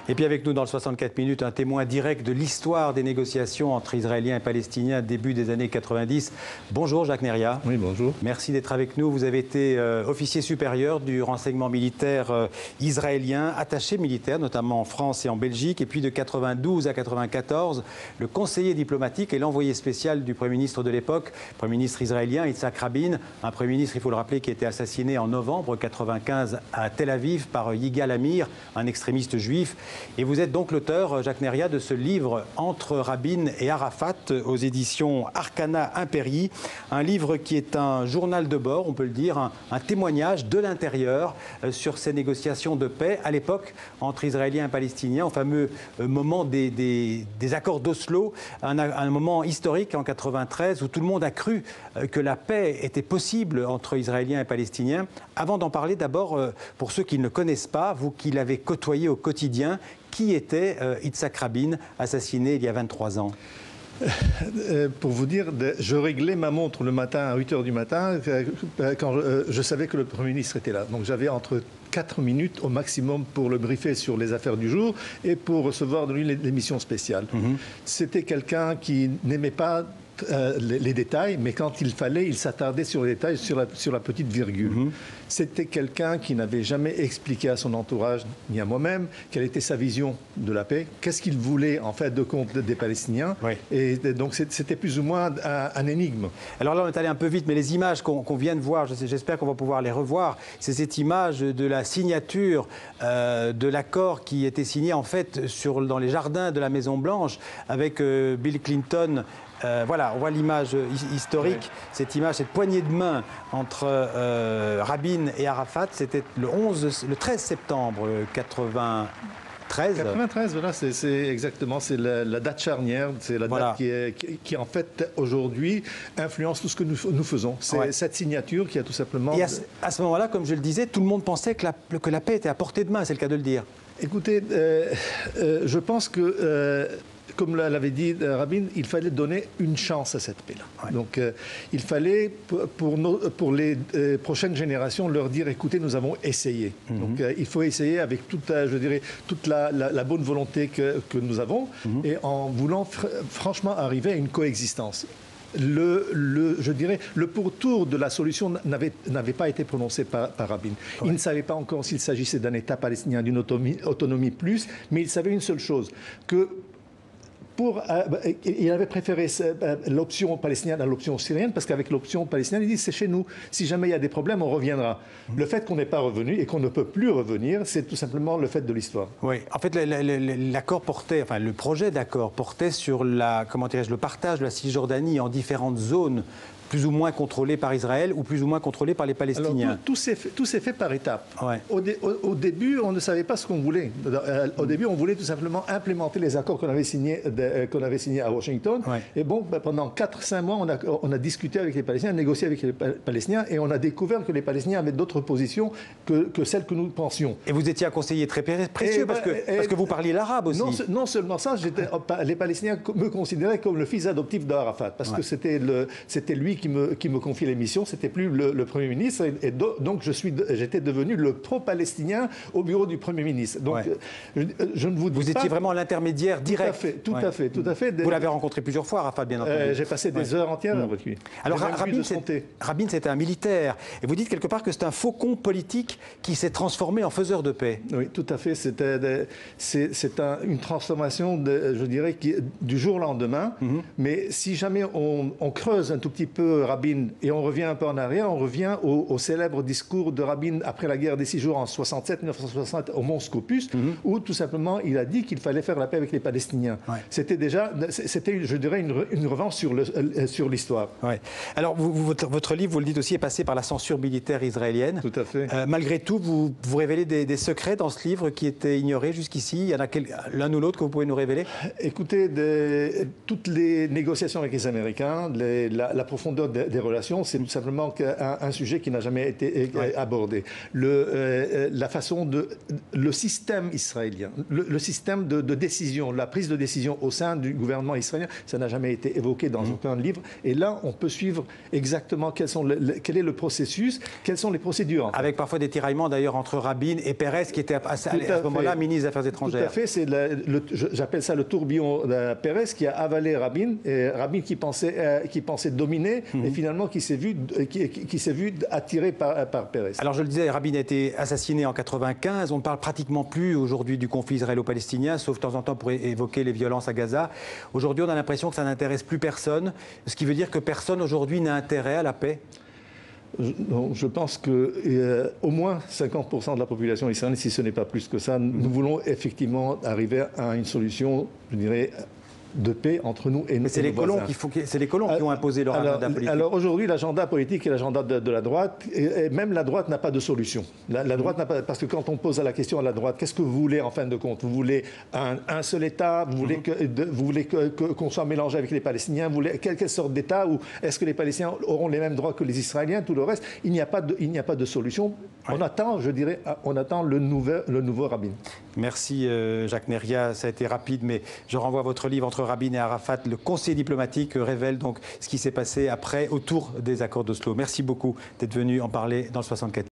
Et puis avec nous dans le 64 minutes, un témoin direct de l'histoire des négociations entre Israéliens et Palestiniens début des années 90. Bonjour Jacques Neria. Oui, bonjour. Merci d'être avec nous. Vous avez été officier supérieur du renseignement militaire israélien, attaché militaire notamment en France et en Belgique. Et puis de 92 à 94, le conseiller diplomatique et l'envoyé spécial du Premier ministre de l'époque, Premier ministre israélien Yitzhak Rabin. Un Premier ministre, il faut le rappeler, qui a été assassiné en novembre 95 à Tel Aviv par Yigal Amir, un extrémiste juif. Et vous êtes donc l'auteur, Jacques Neria, de ce livre « Entre Rabin et Arafat » aux éditions Arcana Imperii. Un livre qui est un journal de bord, on peut le dire, un témoignage de l'intérieur sur ces négociations de paix à l'époque entre Israéliens et Palestiniens, au fameux moment des accords d'Oslo, un moment historique en 93 où tout le monde a cru que la paix était possible entre Israéliens et Palestiniens. Avant d'en parler, d'abord, pour ceux qui ne le connaissent pas, vous qui l'avez côtoyé au quotidien, qui était Yitzhak Rabin, assassiné il y a 23 ans? Pour vous dire, je réglais ma montre le matin à 8 h du matin quand je savais que le Premier ministre était là. Donc j'avais entre 4 minutes au maximum pour le briefer sur les affaires du jour et pour recevoir de lui l'émission spéciale. C'était quelqu'un qui n'aimait pas les détails, mais quand il fallait, il s'attardait sur les détails, sur la petite virgule. C'était quelqu'un qui n'avait jamais expliqué à son entourage, ni à moi-même, quelle était sa vision de la paix, qu'est-ce qu'il voulait en fait de compte des Palestiniens. Oui. Et donc c'était plus ou moins un énigme. Alors là, on est allé un peu vite, mais les images qu'on vient de voir, j'espère qu'on va pouvoir les revoir, c'est cette image de la signature de l'accord qui était signé en fait dans les jardins de la Maison-Blanche avec Bill Clinton. Voilà, on voit l'image historique, oui. Cette image, cette poignée de main entre Rabin et Arafat, c'était le 13 septembre 93. 93, voilà, c'est exactement, c'est la date charnière, c'est la date qui en fait aujourd'hui influence tout ce que nous faisons. C'est cette signature qui a tout simplement... Et à ce moment-là, comme je le disais, tout le monde pensait que la paix était à portée de main, c'est le cas de le dire. Écoutez, je pense que... comme l'avait dit Rabin, il fallait donner une chance à cette paix-là. Ouais. Donc, il fallait, pour les prochaines générations, leur dire, écoutez, nous avons essayé. Donc, il faut essayer avec toute la bonne volonté que nous avons et en voulant franchement arriver à une coexistence. Je dirais, le pourtour de la solution n'avait pas été prononcé par Rabin. Ouais. Il ne savait pas encore s'il s'agissait d'un État palestinien, d'une autonomie plus, mais il savait une seule chose, que il avait préféré l'option palestinienne à l'option syrienne parce qu'avec l'option palestinienne, il dit c'est chez nous. Si jamais il y a des problèmes, on reviendra. Le fait qu'on n'est pas revenu et qu'on ne peut plus revenir, c'est tout simplement le fait de l'histoire. Oui, en fait, l'accord portait, enfin le projet d'accord portait sur le partage de la Cisjordanie en différentes zones plus ou moins contrôlées par Israël ou plus ou moins contrôlées par les Palestiniens. Alors, tout s'est fait par étapes. Ouais. Au début, on ne savait pas ce qu'on voulait. Au début, on voulait tout simplement implémenter les accords qu'on avait signés à Washington. Ouais. Et bon, pendant 4-5 mois, on a discuté avec les Palestiniens, négocié avec les Palestiniens, et on a découvert que les Palestiniens avaient d'autres positions que celles que nous pensions. Et vous étiez un conseiller très précieux parce que vous parliez l'arabe aussi. Non seulement ça, les Palestiniens me considéraient comme le fils adoptif d'Arafat, parce que c'était lui qui me confiait l'émission, c'était plus le Premier ministre, et donc j'étais devenu le pro-palestinien au bureau du Premier ministre. Donc, je ne vous dis pas... Vous étiez vraiment l'intermédiaire direct. Tout à fait. Vous l'avez rencontré plusieurs fois, Arafat, bien entendu. J'ai passé des heures entières avec lui. Alors, Rabin, c'était un militaire. Et vous dites quelque part que c'est un faucon politique qui s'est transformé en faiseur de paix. Oui, tout à fait. C'est une transformation, je dirais, du jour au lendemain. Mais si jamais on creuse un tout petit peu Rabin et on revient un peu en arrière, on revient au célèbre discours de Rabin après la guerre des 6 jours en 1967 au Mont Scopus, où tout simplement il a dit qu'il fallait faire la paix avec les Palestiniens. Ouais. C'était, je dirais, une revanche sur l'histoire. Ouais. Alors, votre livre, vous le dites aussi, est passé par la censure militaire israélienne. Tout à fait. Malgré tout, vous révélez des secrets dans ce livre qui étaient ignorés jusqu'ici. Il y en a l'un ou l'autre que vous pouvez nous révéler? Écoutez, toutes les négociations avec les Américains, la profondeur profondeur des relations, c'est tout simplement un sujet qui n'a jamais été abordé. La façon le système israélien, le système de décision, la prise de décision au sein du gouvernement israélien, ça n'a jamais été évoqué dans aucun livre. Et là, on peut suivre exactement quel est le processus, quelles sont les procédures. Avec parfois des tiraillements d'ailleurs entre Rabin et Peres, qui était à ce moment-là ministre des Affaires étrangères. Tout à fait, j'appelle ça le tourbillon de Peres qui a avalé Rabin, et Rabin qui pensait dominer, et finalement qui s'est vu attiré par Peres. Alors je le disais, Rabin a été assassiné en 1995, on ne parle pratiquement plus aujourd'hui du conflit israélo-palestinien, sauf de temps en temps pour évoquer les violences à Gaza. Aujourd'hui, on a l'impression que ça n'intéresse plus personne, ce qui veut dire que personne aujourd'hui n'a intérêt à la paix. Je pense qu'au moins 50% de la population israélienne, si ce n'est pas plus que ça, nous voulons effectivement arriver à une solution, je dirais, de paix entre nous et nos voisins. Mais c'est les colons qui ont imposé leur agenda politique. Alors aujourd'hui, l'agenda politique est l'agenda de la droite, et même la droite n'a pas de solution. La droite n'a pas, parce que quand on pose la question à la droite, qu'est-ce que vous voulez en fin de compte? Vous voulez un seul État? Vous voulez qu'on soit mélangé avec les Palestiniens? Vous voulez quelle sorte d'État? Ou est-ce que les Palestiniens auront les mêmes droits que les Israéliens? Tout le reste, il n'y a pas de solution. On attend, je dirais, le nouveau Rabin. Merci Jacques Neria, ça a été rapide, mais je renvoie à votre livre Entre Rabin et Arafat. Le conseiller diplomatique révèle donc ce qui s'est passé après, autour des accords d'Oslo. Merci beaucoup d'être venu en parler dans le 64.